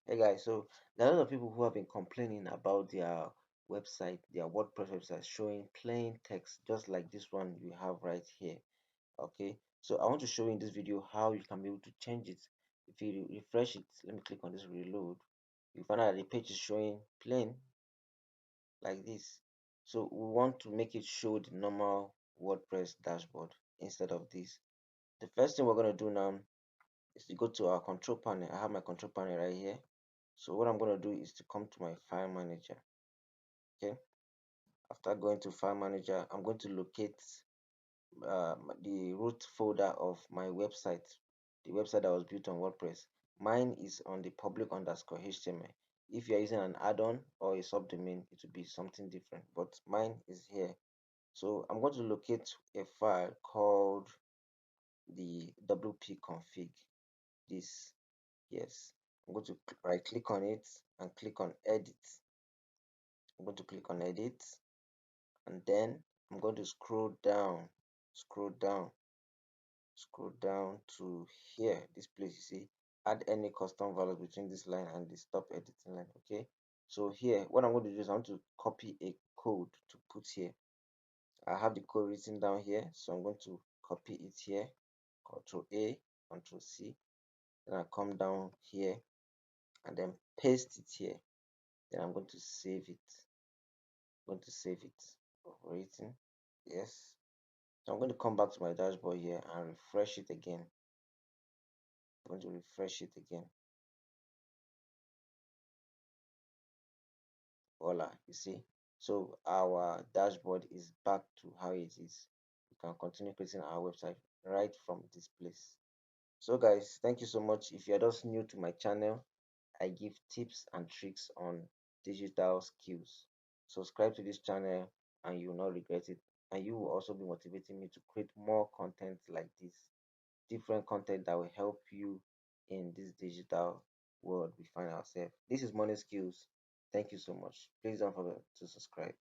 Hey guys, so there are a lot of people who have been complaining about their website, their WordPress website showing plain text, just like this one you have right here. Okay, so I want to show you in this video how you can be able to change it. If you refresh it, let me click on this reload. You find out that the page is showing plain like this. So we want to make it show the normal WordPress dashboard instead of this. The first thing we're going to do now is to go to our control panel. I have my control panel right here. So what I'm going to do is to come to my file manager. Okay, after going to file manager, I'm going to locate the root folder of my website, the website that was built on WordPress. Mine is on the public underscore HTML. If you're using an add-on or a subdomain, it will be something different, but mine is here. So I'm going to locate a file called the wp-config. This, yes, I'm going to right click on it and click on edit. I'm going to click on edit, and then I'm going to scroll down, scroll down to here, this place. You see, add any custom values between this line and the stop editing line. Okay, so here what I'm going to do is I want to copy a code to put here. I have the code written down here, so I'm going to copy it here. Control A, Control C, then I come down here and then paste it here. Then I'm going to save it. I'm going to save it. Operating, yes. So I'm going to come back to my dashboard here and refresh it again. I'm going to refresh it again. Voila, you see. So our dashboard is back to how it is. We can continue creating our website right from this place. So guys, thank you so much. If you're just new to my channel, I give tips and tricks on digital skills. Subscribe to this channel and you will not regret it. And you will also be motivating me to create more content like this. Different content that will help you in this digital world we find ourselves. This is Money Skills. Thank you so much. Please don't forget to subscribe.